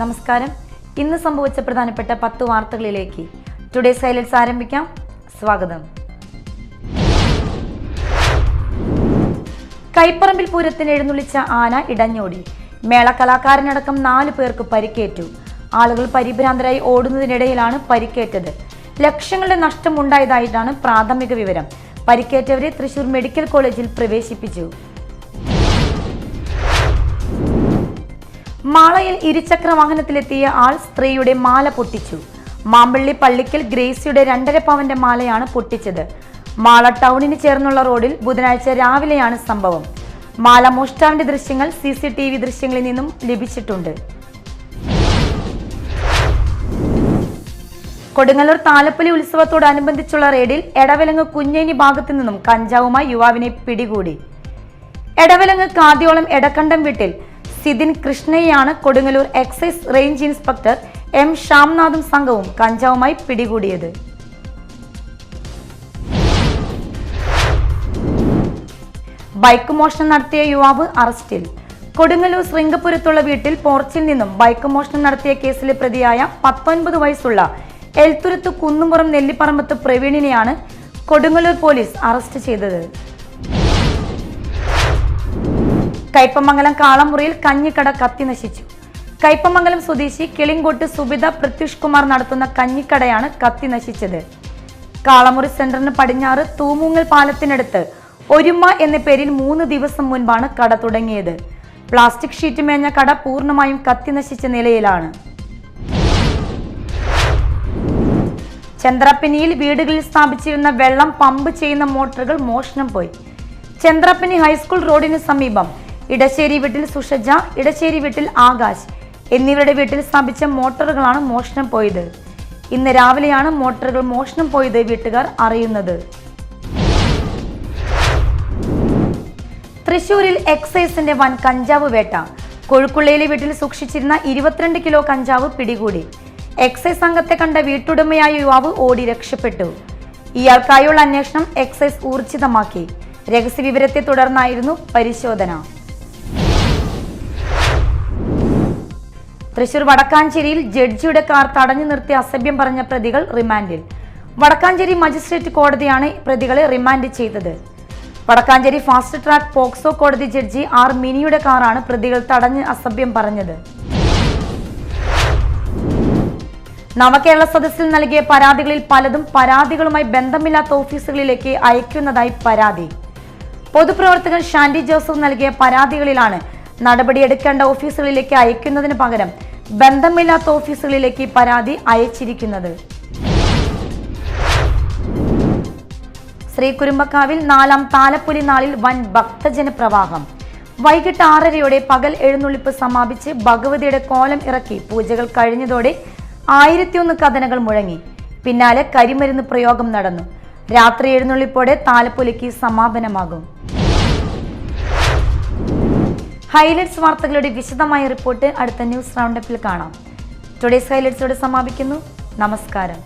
നമസ്കാരം. ഇന്ന് സംഭവിച്ച പ്രധാനപ്പെട്ട 10 വാർത്തകളിലേക്ക് ടുഡേസ് ഹൈലൈറ്റ്സ് ആരംഭിക്കാം. സ്വാഗതം. കൈപ്പറമ്പിൽ പൂരത്തിന് എഴുന്നള്ളിച്ച ആന ഇടഞ്ഞോടി. മേള കലാകാരനടക്കം 4 പേർക്ക് പരിക്കേറ്റു. ആളുകൾ പരിഭ്രാന്തരായി ഓടുന്നതിനിടയിലാണ് പരിക്കേറ്റത്. ലക്ഷങ്ങളുടെ നഷ്ടമുണ്ടായതായിട്ടാണ് പ്രാഥമിക വിവരം. പരിക്കേറ്റവരെ തൃശൂർ മെഡിക്കൽ കോളേജിൽ പ്രവേശിപ്പിച്ചു. മാളയിൽ ഇരുചക്ര വാഹനത്തിലെത്തിയ ആൾ സ്ത്രീയുടെ മാല പൊട്ടിച്ചു. മാമ്പള്ളി പള്ളിക്കൽ ഗ്രേസിയുടെ 2.5 പവന്റെ മാലയാണ് പൊട്ടിച്ചത്. മാള ടൗണിന് ചേർന്നുള്ള റോഡിൽ ബുധനാഴ്ച രാവിലെയാണ് സംഭവം. മാല മോഷ്ടാവിന്റെ ദൃശ്യങ്ങൾ CCTV ദൃശ്യങ്ങളിൽ നിന്നും ലഭിച്ചിട്ടുണ്ട്. കൊടുങ്ങല്ലൂർ താലപ്പൊലി ഉത്സവത്തോടനുബന്ധിച്ചുള്ള റെയ്ഡിൽ എടവലങ്ങ് കുഞ്ഞേനി ഭാഗത്തു നിന്നും കഞ്ചാവുമായി യുവാവിനെ പിടികൂടി. എടവലങ്ങ് കാദ്യോളം എടക്കണ്ടം വീട്ടിൽ സിദിൻ കൃഷ്ണയെയാണ് Kodungallur excise range inspector M ശ്യാംനാഥും സംഘവും കഞ്ചാവുമായി പിടികൂടിയത്. ബൈക്ക് മോഷണം നടത്തിയ യുവാവ് അറസ്റ്റിൽ. കൊടുങ്ങല്ലൂർ ശൃംഗപുരത്തുള്ള വീട്ടിൽ പോർച്ചിൽ നിന്നും ബൈക്ക് മോഷണം നടത്തിയ കേസിലെ പ്രതിയായ 19 വയസ്സുള്ള എൽത്തുരുത്ത് കുന്നുംപുറം നെല്ലിപ്പറമ്പത്ത് പ്രവീണിനെയാണ് കൊടുങ്ങല്ലൂർ പോലീസ് അറസ്റ്റ് ചെയ്തത്. കയ്പമംഗലം കാളമുറിയിൽ കഞ്ഞിക്കട കത്തി നശിച്ചു. കയ്പമംഗലം സ്വദേശി കിളിങ്കോട്ട് സുബിത പൃഥ്വിഷ് കുമാർ നടത്തുന്ന കഞ്ഞിക്കടയാണ് കത്തി നശിച്ചത്. കാളമുറി സെന്ററിന് പടിഞ്ഞാറ് തൂമുങ്ങൽ പാലത്തിനടുത്ത് ഒരുമ എന്ന പേരിൽ 3 ദിവസം മുൻപാണ് കട തുടങ്ങിയത്. പ്ലാസ്റ്റിക് ഷീറ്റ് മേഞ്ഞ കട പൂർണ്ണമായും കത്തി നശിച്ച നിലയിലാണ്. ചന്ദ്രപ്പനിയിൽ വീടുകളിൽ സ്ഥാപിച്ചിരുന്ന വെള്ളം പമ്പ് ചെയ്യുന്ന മോട്ടോറുകൾ മോഷണം പോയി. ചന്ദ്രപ്പനി ഹൈസ്കൂൾ റോഡിന് സമീപം ഇടശ്ശേരി വീട്ടിൽ സുഷജ, ഇടശ്ശേരി വീട്ടിൽ ആകാശ് എന്നിവരുടെ വീട്ടിൽ സ്ഥാപിച്ച മോട്ടോറുകളാണ് മോഷണം പോയത്. ഇന്ന് രാവിലെയാണ് മോട്ടോറുകൾ മോഷണം പോയത് വീട്ടുകാർ അറിയുന്നത്. തൃശൂരിൽ എക്സൈസിന്റെ വൻ കഞ്ചാവ് വേട്ട. കൊഴുക്കുള്ളയിലെ വീട്ടിൽ സൂക്ഷിച്ചിരുന്ന 22 കിലോ കഞ്ചാവ് പിടികൂടി. എക്സൈസ് സംഘത്തെ കണ്ട വീട്ടുടമയായ യുവാവ് ഓടി രക്ഷപ്പെട്ടു. ഇയാൾക്കായുള്ള അന്വേഷണം എക്സൈസ് ഊർജിതമാക്കി. രഹസ്യവിവരത്തെ തുടർന്നായിരുന്നു പരിശോധന. തൃശൂർ വടക്കാഞ്ചേരിയിൽ ജഡ്ജിയുടെ കാർ തടഞ്ഞു നിർത്തി അസഭ്യം പറഞ്ഞ പ്രതികൾ റിമാൻഡിൽ. വടക്കാഞ്ചേരി മജിസ്ട്രേറ്റ് കോടതിയാണ് പ്രതികളെ റിമാൻഡ് ചെയ്തത്. വടക്കാഞ്ചേരി ഫാസ്റ്റ് ട്രാക്ക് പോക്സോ കോടതി ജഡ്ജി R മിനിയുടെ കാറാണ് പ്രതികൾ തടഞ്ഞ് അസഭ്യം പറഞ്ഞത്. നവകേരള സദസ്സിൽ നൽകിയ പരാതികളിൽ പലതും പരാതികളുമായി ബന്ധമില്ലാത്ത ഓഫീസുകളിലേക്ക് അയക്കുന്നതായി പരാതി. പൊതുപ്രവർത്തകൻ ഷാൻഡി ജോസഫ് നൽകിയ പരാതികളിലാണ് നടപടിയെടുക്കേണ്ട ഓഫീസുകളിലേക്ക് അയക്കുന്നതിന് പകരം ബന്ധമില്ലാത്ത ഓഫീസുകളിലേക്ക് പരാതി അയച്ചിരിക്കുന്നത്. ശ്രീകുരുമ്പക്കാവിൽ 4ാം താലപ്പൊലി നാളിൽ വൻ ഭക്തജന പ്രവാഹം. വൈകിട്ട് 6:30 പകൽ എഴുന്നള്ളിപ്പ് സമാപിച്ച് ഭഗവതിയുടെ കോലം ഇറക്കി പൂജകൾ കഴിഞ്ഞതോടെ 1001 കഥനകൾ മുഴങ്ങി. പിന്നാലെ കരിമരുന്ന് പ്രയോഗം നടന്നു. രാത്രി എഴുന്നള്ളിപ്പോടെ താലപ്പൊലിക്ക് സമാപനമാകും. ഹൈലൈറ്റ്സ് വാർത്തകളുടെ വിശദമായ റിപ്പോർട്ട് അടുത്ത ന്യൂസ് റൗണ്ടപ്പിൽ കാണാം. ടുഡേസ് ഹൈലൈറ്റ്സോടെ സമാപിക്കുന്നു. നമസ്കാരം.